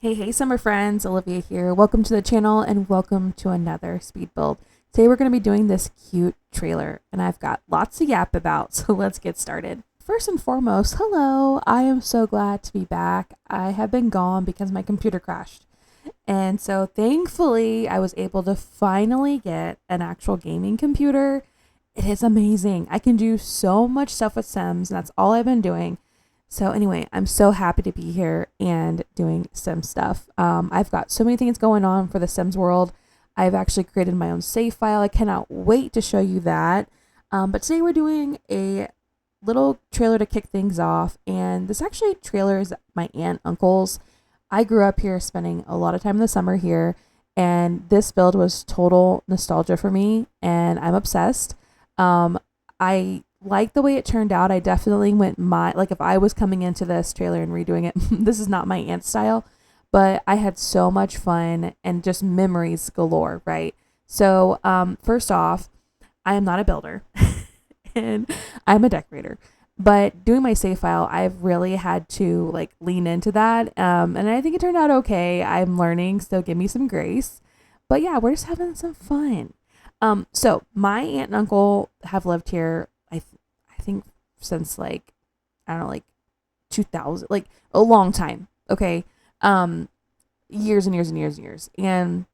Hey, summer friends, Olivia here. Welcome to the channel and welcome to another speed build. Today we're going to be doing this cute trailer and I've got lots to yap about, so let's get started. First and foremost, hello. I am so glad to be back. I have been gone because my computer crashed. And so thankfully I was able to finally get an actual gaming computer. It is amazing. I can do so much stuff with Sims and that's all I've been doing. So anyway, I'm so happy to be here and doing Sims stuff. I've got so many things going on for the Sims world. I've actually created my own save file. I cannot wait to show you that. But today we're doing a little trailer to kick things off. And this actually trailer is my aunt, uncle's. I grew up here spending a lot of time in the summer here. And this build was total nostalgia for me. And I'm obsessed. I like the way it turned out. I definitely went like if I was coming into this trailer and redoing it, this is not my aunt style, but I had so much fun and just memories galore, right? So, first off, I am not a builder and I'm a decorator, but doing my save file, I've really had to like lean into that. And I think it turned out okay. I'm learning, so give me some grace, but yeah, we're just having some fun. So my aunt and uncle have lived here I think since like I don't know, like 2000, like a long time. Okay. Years and years and years and years. And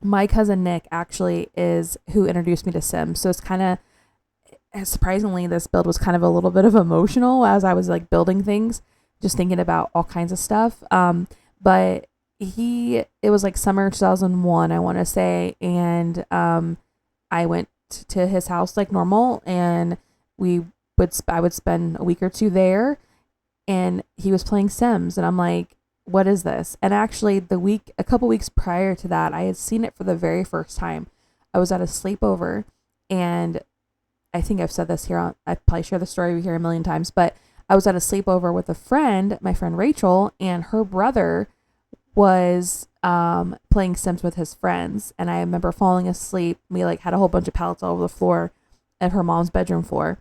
my cousin Nick actually is who introduced me to Sims. So it's kind of surprisingly, this build was kind of a little bit of emotional as I was like building things, just thinking about all kinds of stuff. But it was like summer 2001, I want to say. And, I went to his house like normal and I would spend a week or two there and he was playing Sims and I'm like, what is this? And actually a couple weeks prior to that, I had seen it for the very first time. I was at a sleepover and I think I've said this here I probably share the story here a million times, but I was at a sleepover with a friend, my friend Rachel, and her brother was playing Sims with his friends. And I remember falling asleep. We like had a whole bunch of pallets all over the floor of her mom's bedroom floor,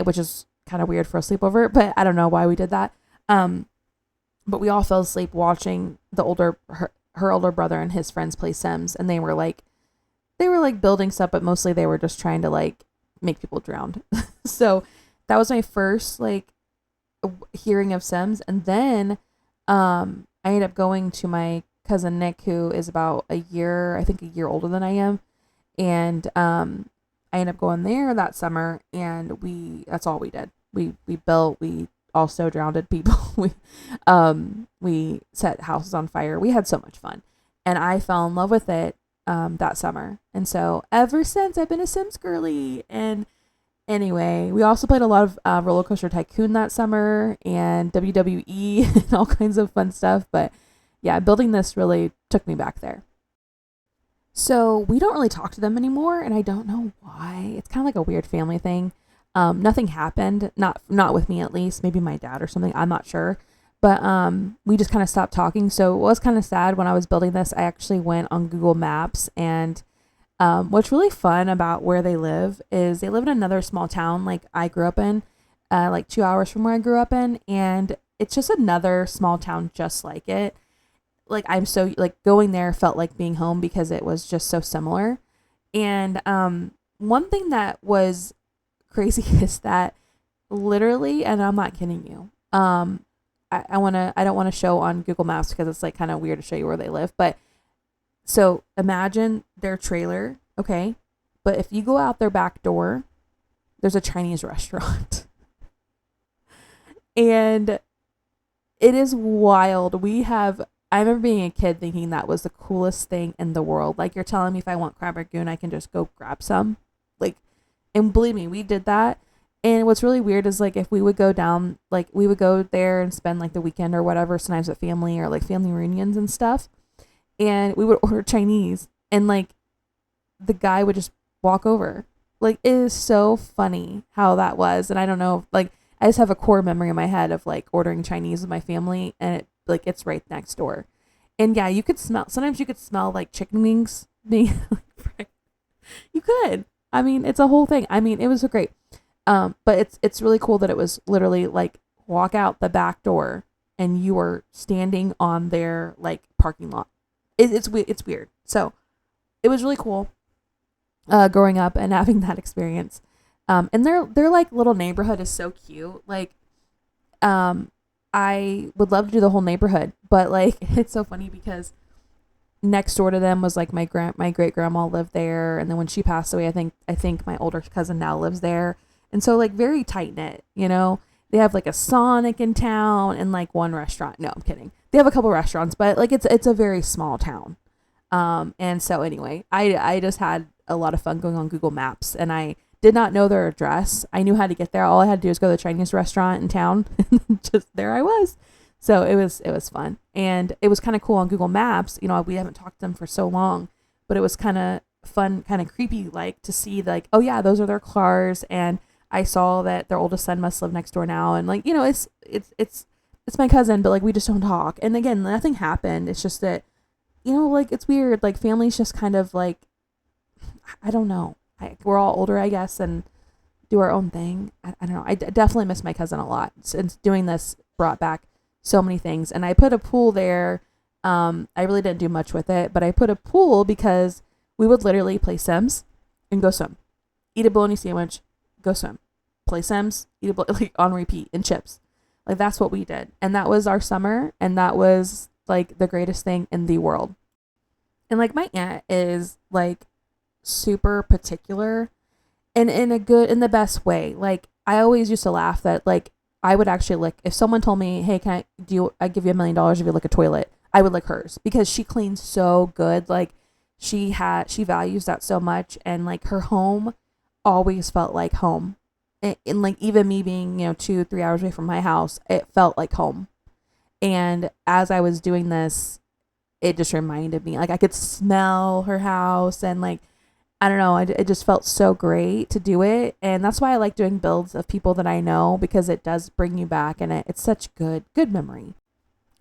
which is kind of weird for a sleepover, but I don't know why we did that. But we all fell asleep watching her older brother and his friends play Sims, and they were like building stuff, but mostly they were just trying to like make people drown. So that was my first like hearing of Sims, and then I ended up going to my cousin Nick, who is about a year older than I am, and I ended up going there that summer, and that's all we did. We built, we also drowned people. We set houses on fire. We had so much fun. And I fell in love with it that summer. And so ever since I've been a Sims girly. And anyway, we also played a lot of Roller Coaster Tycoon that summer and WWE and all kinds of fun stuff. But yeah, building this really took me back there. So we don't really talk to them anymore, and I don't know why. It's kind of like a weird family thing. Nothing happened, not with me at least. Maybe my dad or something. I'm not sure, but we just kind of stopped talking. So it was kind of sad when I was building this. I actually went on Google Maps, and what's really fun about where they live is they live in another small town like I grew up in, like 2 hours from where I grew up in, and it's just another small town just like it. Like I'm so like going there felt like being home because it was just so similar. And one thing that was crazy is that literally, and I'm not kidding you, I don't want to show on Google Maps because it's like kind of weird to show you where they live, but so imagine their trailer, okay, but if you go out their back door, there's a Chinese restaurant. And it is wild. I remember being a kid thinking that was the coolest thing in the world. Like, you're telling me if I want crab rangoon, I can just go grab some. Like, and believe me, we did that. And what's really weird is like if we would go down, like we would go there and spend like the weekend or whatever, sometimes with family or like family reunions and stuff. And we would order Chinese and like the guy would just walk over. Like, it is so funny how that was. And I don't know, like I just have a core memory in my head of like ordering Chinese with my family, and it's right next door. And yeah, sometimes you could smell like chicken wings being like, you could. I mean, it's a whole thing. I mean, it was so great. But it's really cool that it was literally like walk out the back door and you are standing on their like parking lot. It's weird. So it was really cool growing up and having that experience. And their like little neighborhood is so cute. Like I would love to do the whole neighborhood, but like it's so funny because next door to them was like my great grandma lived there, and then when she passed away, I think my older cousin now lives there, and so like very tight knit. You know, they have like a Sonic in town and like one restaurant. No, I'm kidding. They have a couple restaurants, but like it's a very small town. And so anyway, I just had a lot of fun going on Google Maps, and I did not know their address. I knew how to get there. All I had to do was go to the Chinese restaurant in town, and just there I was. So it was fun, and it was kind of cool on Google Maps. You know, we haven't talked to them for so long, but it was kind of fun, kind of creepy, like to see like, oh yeah, those are their cars, and I saw that their oldest son must live next door now, and like, you know, it's my cousin, but like we just don't talk. And again, nothing happened. It's just that, you know, like it's weird. Like families just kind of like, I don't know. We're all older, I guess, and do our own thing. I don't know. I definitely miss my cousin a lot. Since doing this brought back so many things. And I put a pool there. I really didn't do much with it, but I put a pool because we would literally play Sims and go swim, eat a bologna sandwich, go swim, play Sims, eat like on repeat, and chips. Like that's what we did. And that was our summer. And that was like the greatest thing in the world. And like my aunt is like super particular and in the best way. Like I always used to laugh that like I would actually lick, if someone told me, hey, I give you $1 million if you lick a toilet, I would lick hers because she cleans so good. Like she values that so much, and like her home always felt like home. And like even me being, you know, 2-3 hours away from my house, it felt like home. And as I was doing this, it just reminded me, like I could smell her house, and like, I don't know, it just felt so great to do it. And that's why I like doing builds of people that I know, because it does bring you back, and it's such good memory.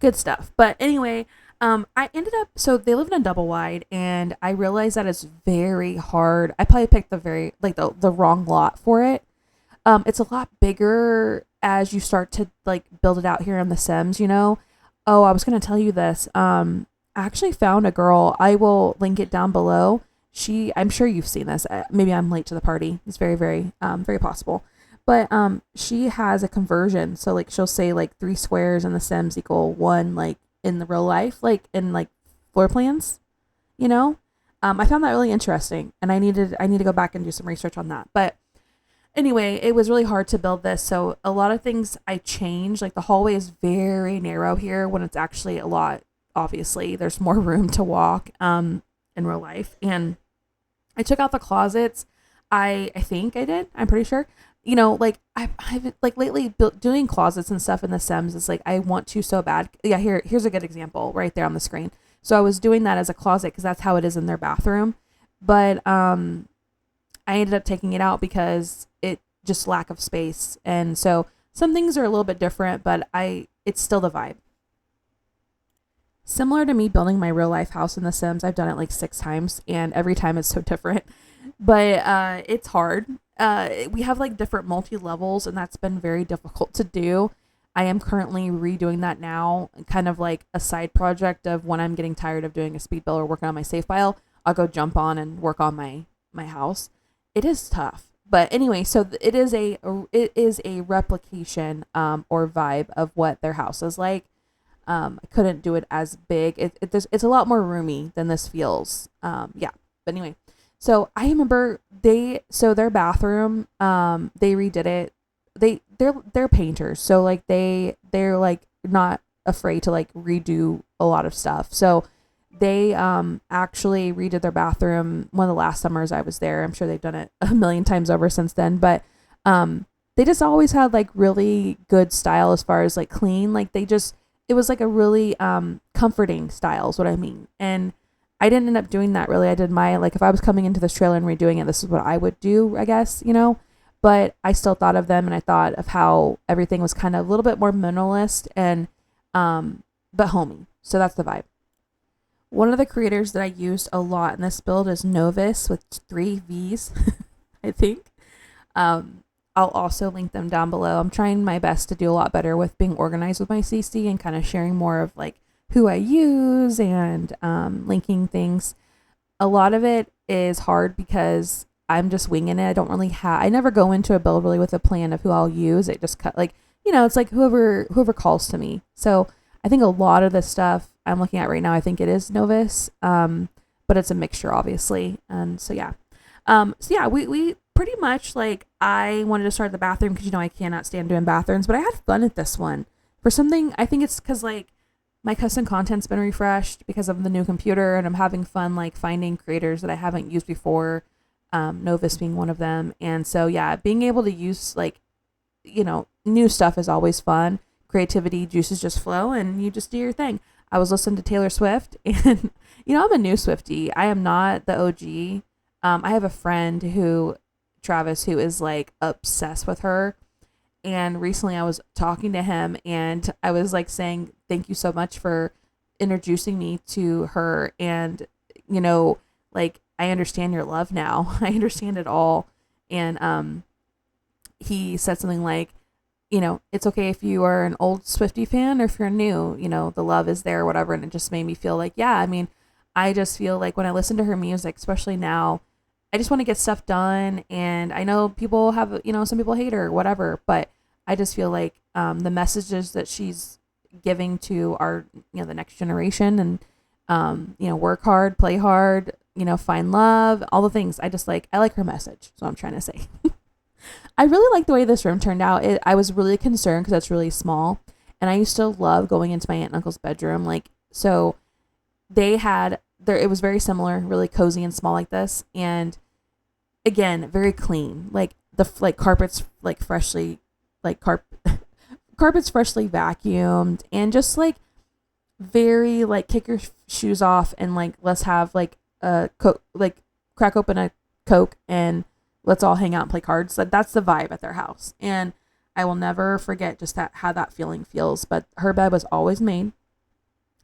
Good stuff. But anyway, I ended up, so they live in a double wide, and I realized that it's very hard. I probably picked the wrong lot for it. It's a lot bigger as you start to like build it out here in The Sims, you know. Oh, I was going to tell you this. I actually found a girl. I will link it down below. I'm sure you've seen this. Maybe I'm late to the party. It's very, very, very possible. But she has a conversion. So like she'll say like 3 squares in The Sims equal 1 like in the real life, like in like floor plans, you know. I found that really interesting, and I need to go back and do some research on that. But anyway, it was really hard to build this. So a lot of things I changed. Like the hallway is very narrow here when it's actually a lot. Obviously, there's more room to walk in real life, and I took out the closets. I think I did. I'm pretty sure. You know, like I've like lately doing closets and stuff in The Sims. It's like I want to so bad. Yeah, here's a good example right there on the screen. So I was doing that as a closet because that's how it is in their bathroom. But I ended up taking it out because it just lack of space. And so some things are a little bit different, but it's still the vibe. Similar to me building my real life house in The Sims, I've done it like 6 times, and every time it's so different. But it's hard. We have like different multi-levels, and that's been very difficult to do. I am currently redoing that now, kind of like a side project of when I'm getting tired of doing a speed build or working on my save file, I'll go jump on and work on my house. It is tough. But anyway, so it is a replication or vibe of what their house is like. I couldn't do it as big. It's a lot more roomy than this feels. Yeah. But anyway, so I remember their bathroom, they redid it. They're painters. So like they're like not afraid to like redo a lot of stuff. So they actually redid their bathroom one of the last summers I was there. I'm sure they've done it a million times over since then. But they just always had like really good style as far as like clean. Like it was like a really comforting style is what I mean. And I didn't end up doing that really. I did like if I was coming into this trailer and redoing it, this is what I would do, I guess, you know. But I still thought of them, and I thought of how everything was kind of a little bit more minimalist and but homey. So that's the vibe. One of the creators that I used a lot in this build is Novvvas with 3 V's, I think. I'll also link them down below. I'm trying my best to do a lot better with being organized with my CC and kind of sharing more of like who I use and linking things. A lot of it is hard because I'm just winging it. I don't really I never go into a build really with a plan of who I'll use. It just cut like, it's like whoever calls to me. So I think a lot of the stuff I'm looking at right now, I think it is Novvvas, but it's a mixture obviously. And so yeah. We pretty much like, I wanted to start the bathroom because, I cannot stand doing bathrooms, but I had fun at this one for something. I think it's because like my custom content's been refreshed because of the new computer, and I'm having fun like finding creators that I haven't used before, Novvvas being one of them. And so yeah, being able to use like, new stuff is always fun. Creativity juices just flow and you just do your thing. I was listening to Taylor Swift and I'm a new Swiftie. I am not the OG. I have a friend Travis, who is like obsessed with her. And recently I was talking to him and I was like saying, thank you so much for introducing me to her. And, like, I understand your love now. I understand it all. And he said something like, it's okay if you are an old Swiftie fan or if you're new, the love is there or whatever. And it just made me feel like, yeah, I mean, I just feel like when I listen to her music, especially now, I just want to get stuff done. And I know people have, some people hate her or whatever, but I just feel like the messages that she's giving to our, the next generation and, work hard, play hard, find love, all the things. I like her message. That's what I'm trying to say. I really like the way this room turned out. I was really concerned because it's really small. And I used to love going into my aunt and uncle's bedroom. Like, so they had it was very similar, really cozy and small like this. And again, very clean. Like carpets, like freshly, carpets freshly vacuumed, and just like very like kick your shoes off and like, let's have like a Coke, like crack open a Coke and let's all hang out and play cards. Like that's the vibe at their house. And I will never forget just how that feeling feels. But her bed was always made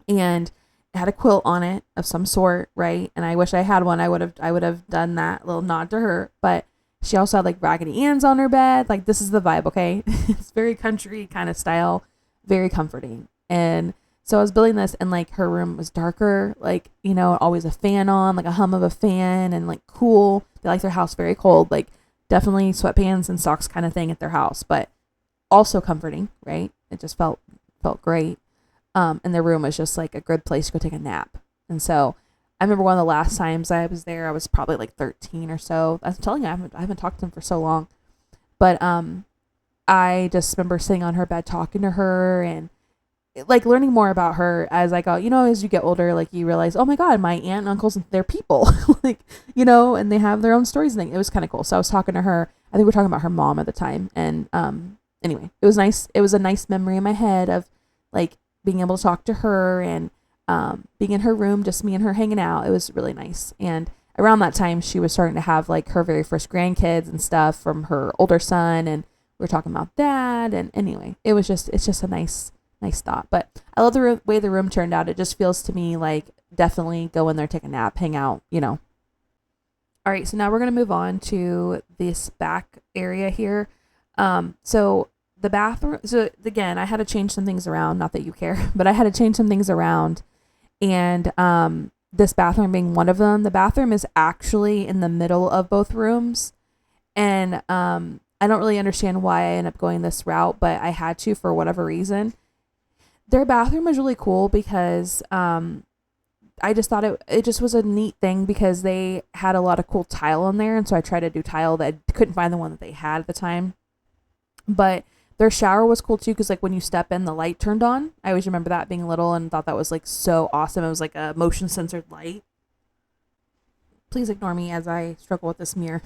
and it had a quilt on it of some sort, right? And I wish I had one. I would have done that little nod to her. But she also had like Raggedy Ann's on her bed. Like, this is the vibe, okay? It's very country kind of style, very comforting. And so I was building this, and like her room was darker, like, always a fan on, like a hum of a fan, and like cool. They like their house very cold, like definitely sweatpants and socks kind of thing at their house, but also comforting, right? It just felt great. And their room was just like a good place to go take a nap. And so I remember one of the last times I was there, I was probably like 13 or so. I'm telling you, I haven't talked to them for so long. But I just remember sitting on her bed talking to her and like learning more about her as I got, as you get older, like you realize, oh my God, my aunt and uncles, they're people, like, and they have their own stories and things. It was kind of cool. So I was talking to her. I think we were talking about her mom at the time. And anyway, it was nice. It was a nice memory in my head of like being able to talk to her and being in her room, just me and her hanging out. It was really nice. And around that time, she was starting to have like her very first grandkids and stuff from her older son. And we were talking about that. And anyway, it's just a nice thought. But I love the way the room turned out. It just feels to me like definitely go in there, take a nap, hang out, All right. So now we're going to move on to this back area here. So the bathroom, so again, I had to change some things around, not that you care, but I had to change some things around. And this bathroom being one of them, the bathroom is actually in the middle of both rooms. And I don't really understand why I ended up going this route, but I had to for whatever reason. Their bathroom was really cool because I just thought it just was a neat thing because they had a lot of cool tile in there. And so I tried to do tile that I couldn't find the one that they had at the time. But their shower was cool too, because like when you step in, the light turned on. I always remember that being little and thought that was like so awesome. It was like a motion censored light. Please ignore me as I struggle with this mirror.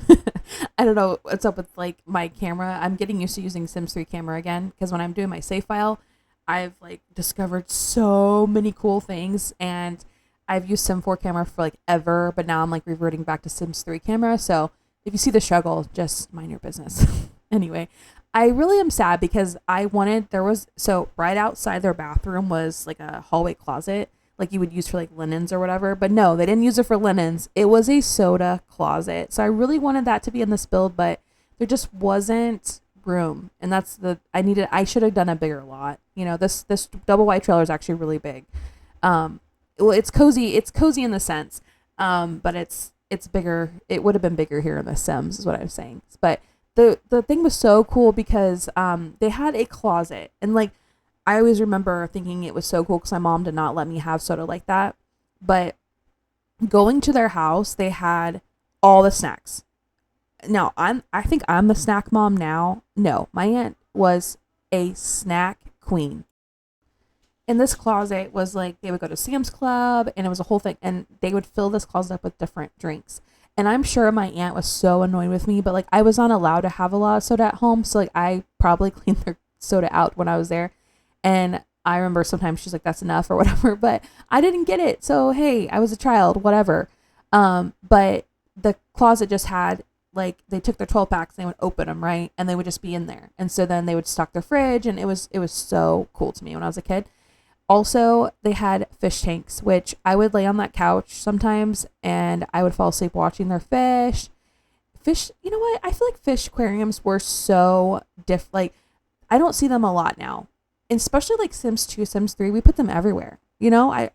I don't know what's up with like my camera. I'm getting used to using Sims 3 camera again, because when I'm doing my save file, I've like discovered so many cool things, and I've used Sim 4 camera for like ever, but now I'm like reverting back to Sims 3 camera. So if you see the struggle, just mind your business. Anyway, I really am sad because so right outside their bathroom was like a hallway closet, like you would use for like linens or whatever. But no, they didn't use it for linens. It was a soda closet. So I really wanted that to be in this build, but there just wasn't room. And that's I should have done a bigger lot. You know, this double wide trailer is actually really big. Well, it's cozy in the sense, but it's bigger. It would have been bigger here in the Sims is what I'm saying. But the thing was so cool because they had a closet, and like I always remember thinking it was so cool because my mom did not let me have soda like that. But going to their house, they had all the snacks. Now I think I'm the snack mom now. No, my aunt was a snack queen. And this closet was like, they would go to Sam's Club and it was a whole thing, and they would fill this closet up with different drinks. And I'm sure my aunt was so annoyed with me, but like I was not allowed to have a lot of soda at home. So like I probably cleaned their soda out when I was there. And I remember sometimes she's like, that's enough or whatever, but I didn't get it. So, hey, I was a child, whatever. But the closet just had like, they took their 12 packs and they would open them, right? And they would just be in there. And so then they would stock their fridge, and it was so cool to me when I was a kid. Also, they had fish tanks, which I would lay on that couch sometimes and I would fall asleep watching their fish. You know what? I feel like fish aquariums were so like, I don't see them a lot now. And especially like Sims 2, Sims 3, we put them everywhere. You know,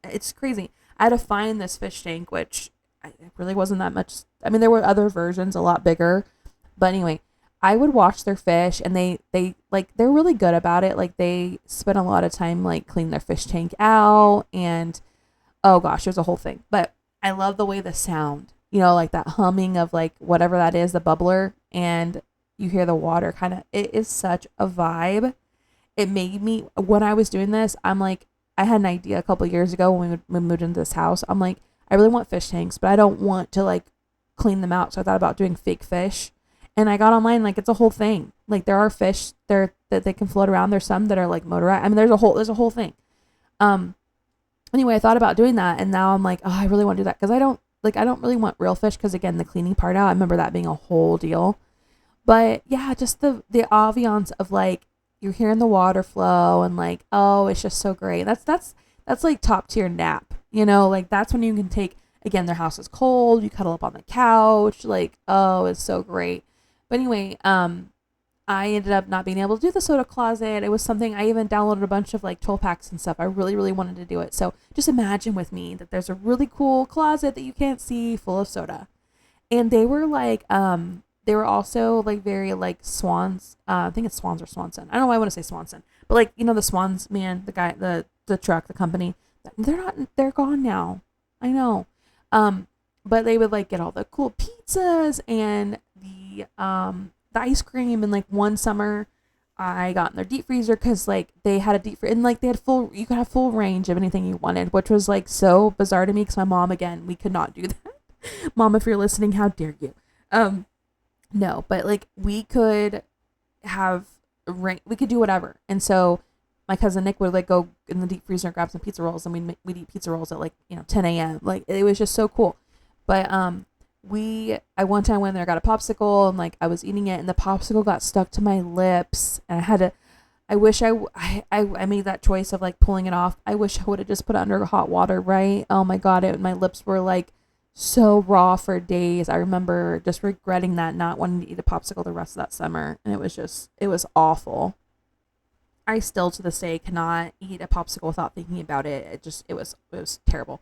it's crazy. I had to find this fish tank, which it really wasn't that much. I mean, there were other versions a lot bigger, but anyway, I would watch their fish, and they like, they're really good about it. Like they spend a lot of time like cleaning their fish tank out, and oh gosh, there's a whole thing. But I love the way the sound, you know, like that humming of like whatever that is, the bubbler, and you hear the water kind of, it is such a vibe. It made me, when I was doing this, I'm like, I had an idea a couple of years ago when we moved into this house. I'm like, I really want fish tanks, but I don't want to like clean them out. So I thought about doing fake fish. And I got online, like it's a whole thing. Like there are fish there that they can float around. There's some that are like motorized. I mean, there's a whole thing. Anyway, I thought about doing that, and now I'm like, oh, I really want to do that because I don't really want real fish because again, the cleaning part out. I remember that being a whole deal. But yeah, just the ambiance of like you're hearing the water flow and like, oh, it's just so great. That's like top tier nap. You know, like that's when you can take, again, their house is cold. You cuddle up on the couch. Like, oh, it's so great. But anyway, I ended up not being able to do the soda closet. It was something, I even downloaded a bunch of like 12 packs and stuff. I really, really wanted to do it. So just imagine with me that there's a really cool closet that you can't see full of soda. And they were like, they were also like very like Swans. I think it's Swans or Swanson. I don't know why I want to say Swanson, but like, you know, the Swans, man, the guy, the truck, the company, they're gone now. I know. But they would like get all the cool pizzas and the ice cream. And like one summer I got in their deep freezer because like they had a deep freezer and like they had you could have full range of anything you wanted, which was like so bizarre to me because my mom, again, we could not do that. Mom, if you're listening, how dare you? No, but like we could do whatever. And so my cousin Nick would like go in the deep freezer and grab some pizza rolls, and we'd eat pizza rolls at like, you know, 10 a.m. Like it was just so cool. But I one time went there, got a popsicle, and like I was eating it, and the popsicle got stuck to my lips, and I wish I made that choice of like pulling it off. I wish I would have just put it under hot water, right? Oh my God, my lips were like so raw for days. I remember just regretting that, not wanting to eat a popsicle the rest of that summer, and it was awful. I still to this day cannot eat a popsicle without thinking about it. It was terrible.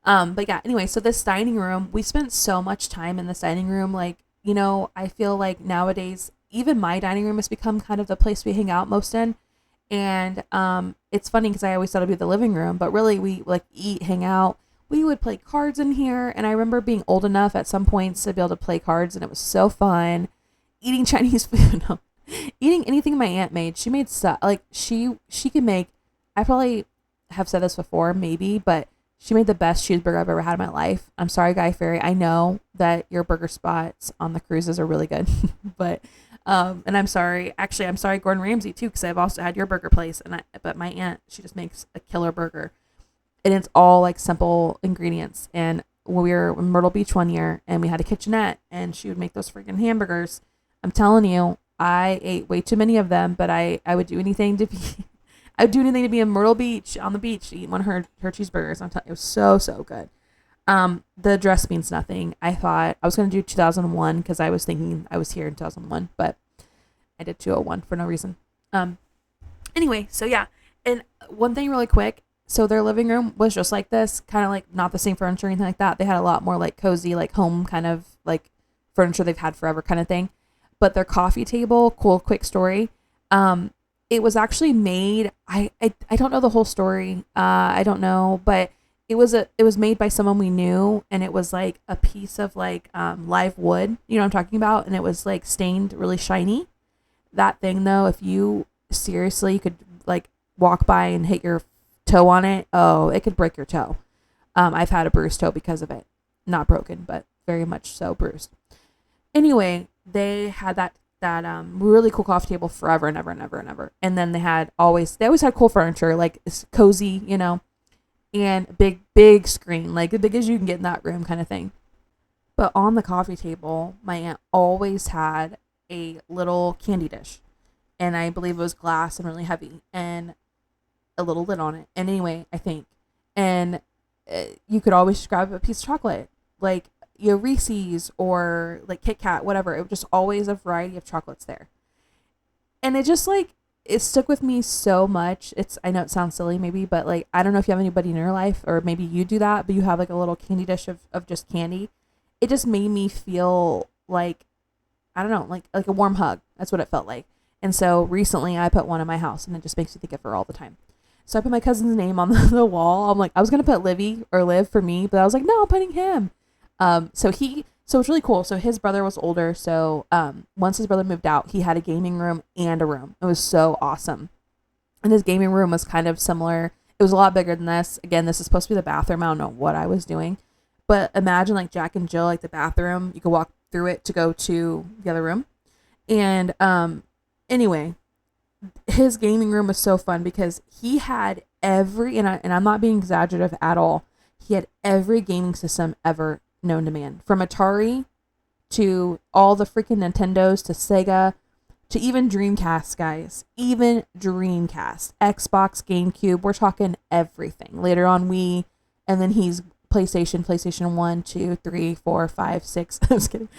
But yeah, anyway, so this dining room, we spent so much time in this dining room. Like, you know, I feel like nowadays, even my dining room has become kind of the place we hang out most in. And, it's funny because I always thought it'd be the living room, but really we like eat, hang out. We would play cards in here. And I remember being old enough at some points to be able to play cards, and it was so fun. Eating Chinese food. No. Eating anything my aunt made. She made stuff like she could make, I probably have said this before, maybe, but she made the best cheeseburger I've ever had in my life. I'm sorry, Guy Fieri. I know that your burger spots on the cruises are really good, but, and I'm sorry. Actually, I'm sorry, Gordon Ramsay too, because I've also had your burger place, but my aunt, she just makes a killer burger, and it's all like simple ingredients. And we were in Myrtle Beach one year, and we had a kitchenette, and she would make those freaking hamburgers. I'm telling you, I ate way too many of them, but I would do anything to be, I would do anything to be in Myrtle Beach on the beach to eat one of her cheeseburgers. I'm telling you, it was so, so good. The address means nothing. I thought I was going to do 2001 because I was thinking I was here in 2001, but I did 201 for no reason. Anyway, so yeah. And one thing really quick. So their living room was just like this, kind of like not the same furniture or anything like that. They had a lot more like cozy, like home kind of like furniture they've had forever kind of thing. But their coffee table, cool, quick story. It was actually made. I don't know the whole story. I don't know, but it was made by someone we knew, and it was like a piece of like live wood. You know what I'm talking about? And it was like stained really shiny. That thing though, if you seriously could like walk by and hit your toe on it, oh, it could break your toe. I've had a bruised toe because of it. Not broken, but very much so bruised. Anyway, they had that really cool coffee table forever and ever and ever and ever. And then they always had cool furniture, like it's cozy, you know, and big screen, like as big as you can get in that room kind of thing. But on the coffee table, my aunt always had a little candy dish. And I believe it was glass and really heavy and a little lid on it. And anyway, I think. And you could always just grab a piece of chocolate, like Reese's or like Kit Kat, whatever. It was just always a variety of chocolates there. And it just like, it stuck with me so much. I know it sounds silly maybe, but like, I don't know if you have anybody in your life or maybe you do that, but you have like a little candy dish of just candy. It just made me feel like, I don't know, like a warm hug. That's what it felt like. And so recently I put one in my house and it just makes me think of her all the time. So I put my cousin's name on the wall. I'm like, I was going to put Livy or Liv for me, but I was like, no, I'm putting him. So it's really cool. So his brother was older. So, once his brother moved out, he had a gaming room and a room. It was so awesome. And his gaming room was kind of similar. It was a lot bigger than this. Again, this is supposed to be the bathroom. I don't know what I was doing, but imagine like Jack and Jill, like the bathroom, you could walk through it to go to the other room. And, anyway, his gaming room was so fun because he had and I'm not being exaggerative at all. He had every gaming system ever known to man, from Atari to all the freaking Nintendos to Sega to even Dreamcast, guys. Even Dreamcast, Xbox, GameCube. We're talking everything. Later on, Wii, and then he's PlayStation 1, 2, 3, 4, 5, 6. I was kidding.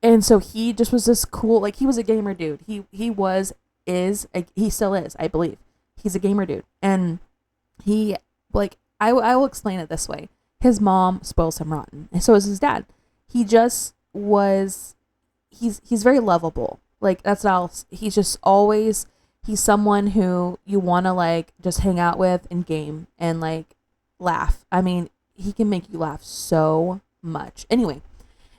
And so he just was this cool, like he was a gamer dude. He still is, I believe. He's a gamer dude. And he, like, I will explain it this way. His mom spoils him rotten. And so is his dad. He just was, he's very lovable. Like, that's all. He's just always, he's someone who you want to, like, just hang out with and game and, like, laugh. I mean, he can make you laugh so much. Anyway,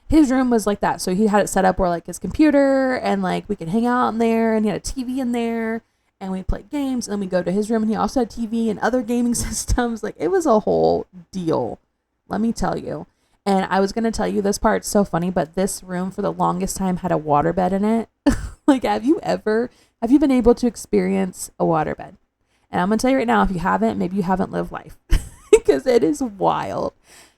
his room was like that. So he had it set up where, like, his computer and, like, we could hang out in there, and he had a TV in there, and we'd play games, and then we'd go to his room, and he also had TV and other gaming systems. Like, it was a whole deal, let me tell you. And I was going to tell you this part, it's so funny, but this room for the longest time had a waterbed in it. Like, have you been able to experience a waterbed? And I'm going to tell you right now, if you haven't, maybe you haven't lived life, because it is wild.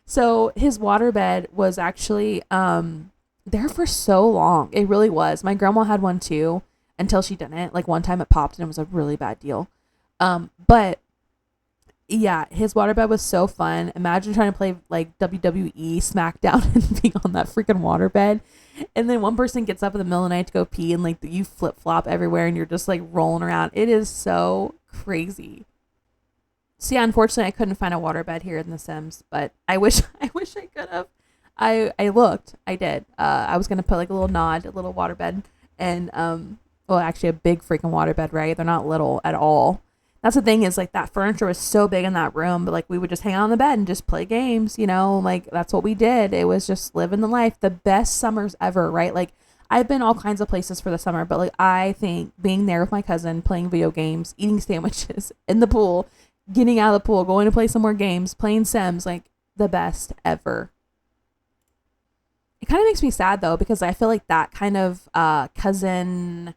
So his waterbed was actually there for so long. It really was. My grandma had one too, until she didn't. Like, one time it popped and it was a really bad deal. But yeah, his waterbed was so fun. Imagine trying to play like WWE SmackDown and being on that freaking waterbed. And then one person gets up in the middle of the night to go pee, and like you flip flop everywhere and you're just like rolling around. It is so crazy. So yeah, unfortunately I couldn't find a waterbed here in The Sims, but I wish I could have. I looked. I did. I was gonna put like a little waterbed, and well, actually a big freaking waterbed, right? They're not little at all. That's the thing, is like that furniture was so big in that room, but like we would just hang out on the bed and just play games, you know, like that's what we did. It was just living the life. The best summers ever, right? Like, I've been all kinds of places for the summer, but like I think being there with my cousin, playing video games, eating sandwiches in the pool, getting out of the pool, going to play some more games, playing Sims, like the best ever. It kind of makes me sad though, because I feel like that kind of cousin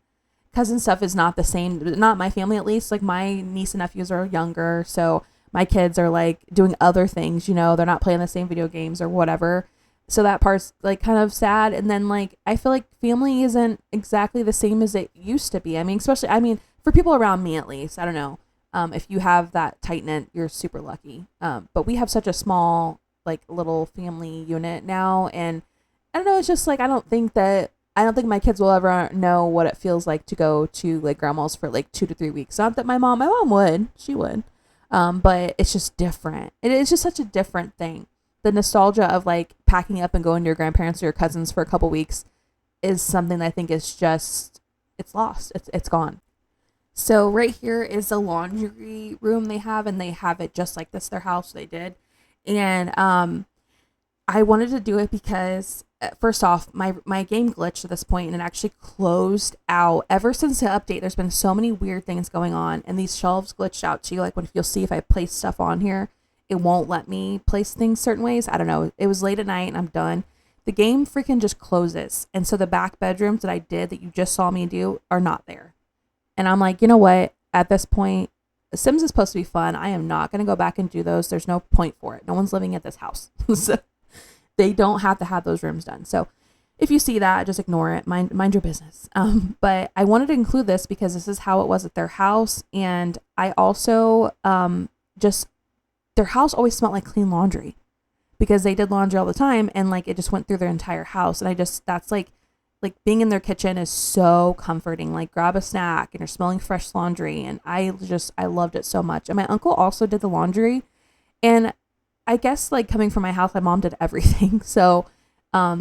stuff is not the same. Not my family, at least. Like, my niece and nephews are younger, so my kids are like doing other things, you know, they're not playing the same video games or whatever. So that part's like kind of sad. And then like I feel like family isn't exactly the same as it used to be. I mean, especially, for people around me at least, I don't know. If you have that tight knit, you're super lucky. But we have such a small, like, little family unit now, and I don't know, it's just like I don't think my kids will ever know what it feels like to go to like grandma's for like 2 to 3 weeks. Not that my mom would, she would. But it's just different. It is just such a different thing. The nostalgia of like packing up and going to your grandparents or your cousins for a couple weeks is something that I think is just, it's lost. It's gone. So right here is the laundry room they have, and they have it just like this. Their house, they did. And I wanted to do it because first off, my game glitched at this point, and it actually closed out. Ever since the update, there's been so many weird things going on, and these shelves glitched out too. Like you'll see if I place stuff on here, it won't let me place things certain ways. I don't know. It was late at night and I'm done. The game freaking just closes. And so the back bedrooms that I did that you just saw me do are not there. And I'm like, you know what? At this point, Sims is supposed to be fun. I am not going to go back and do those. There's no point for it. No one's living at this house. So they don't have to have those rooms done. So if you see that, just ignore it. Mind your business. But I wanted to include this because this is how it was at their house. And I also their house always smelled like clean laundry because they did laundry all the time, and like it just went through their entire house. And that's like being in their kitchen is so comforting. Like grab a snack and you're smelling fresh laundry. And I loved it so much. And my uncle also did the laundry, and I guess like coming from my house, my mom did everything. So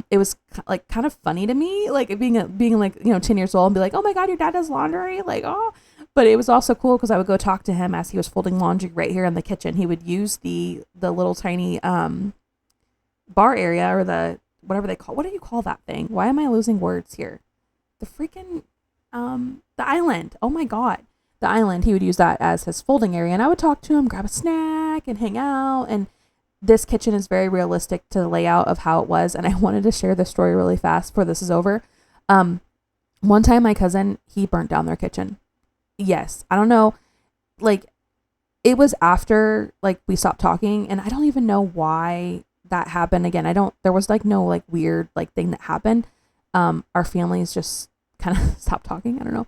it was like kind of funny to me, like being like, 10 years old and be like, oh my God, your dad does laundry. Like, oh, but it was also cool because I would go talk to him as he was folding laundry right here in the kitchen. He would use the little tiny bar area, or the whatever they call, what do you call that thing? Why am I losing words here? The freaking the island. Oh my God. The island. He would use that as his folding area, and I would talk to him, grab a snack and hang out. And this kitchen is very realistic to the layout of how it was. And I wanted to share this story really fast before this is over. One time my cousin, he burnt down their kitchen. Yes. I don't know. Like it was after like we stopped talking, and I don't even know why that happened. Again, there was like no like weird like thing that happened. Our families just kind of stopped talking. I don't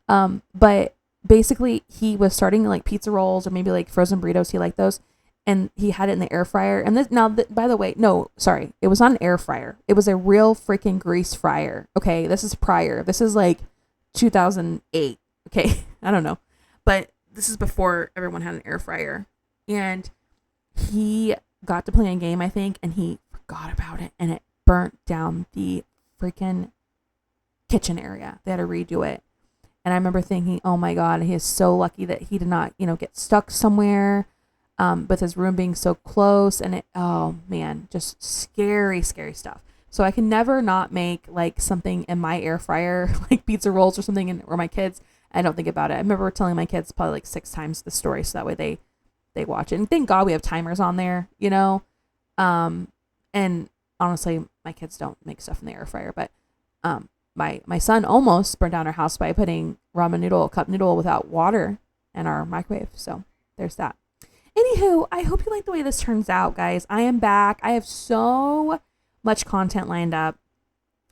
know. But basically he was starting like pizza rolls or maybe like frozen burritos. He liked those. And he had it in the air fryer. And this, now, by the way, no, sorry. It was not an air fryer. It was a real freaking grease fryer. Okay. This is prior. This is like 2008. Okay. I don't know. But this is before everyone had an air fryer. And he got to play a game, I think, and he forgot about it. And it burnt down the freaking kitchen area. They had to redo it. And I remember thinking, oh my God, he is so lucky that he did not, get stuck somewhere. With his room being so close, and oh man, just scary, scary stuff. So I can never not make like something in my air fryer, like pizza rolls or something, or my kids. I don't think about it. I remember telling my kids probably like 6 times the story, so that way they watch it. And thank God we have timers on there, and honestly, my kids don't make stuff in the air fryer, but my son almost burned down our house by putting cup noodle without water in our microwave. So there's that. Anywho, I hope you like the way this turns out, guys. I am back. I have so much content lined up.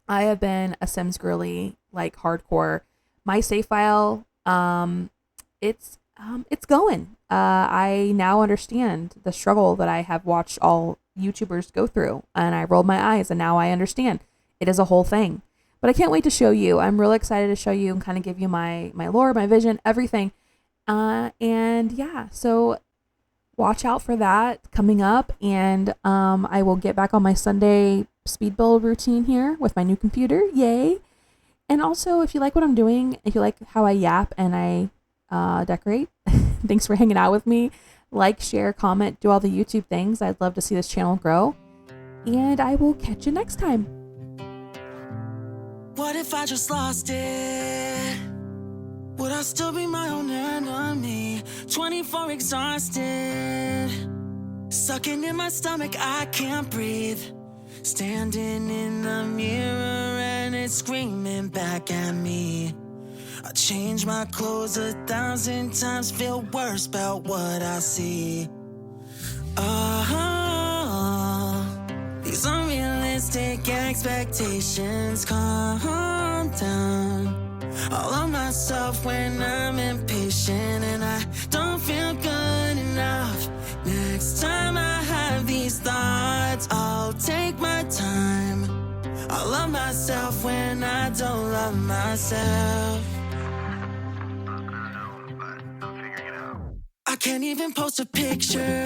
I have been a Sims girly, like hardcore. My save file, it's going. I now understand the struggle that I have watched all YouTubers go through, and I rolled my eyes, and now I understand. It is a whole thing. But I can't wait to show you. I'm really excited to show you and kind of give you my lore, my vision, everything. And yeah, so watch out for that coming up, and I will get back on my Sunday speed build routine here with my new computer. Yay. And also, if you like what I'm doing, if you like how I yap and I decorate, thanks for hanging out with me. Like, share, comment, do all the YouTube things. I'd love to see this channel grow, and I will catch you next time. What if I just lost it? Would I still be my own enemy? 24 exhausted, sucking in my stomach, I can't breathe. Standing in the mirror and it's screaming back at me. I change my clothes 1,000 times, feel worse about what I see. These unrealistic expectations, calm down. All of myself when I'm impatient, and I don't myself when I don't love myself. I can't even post a picture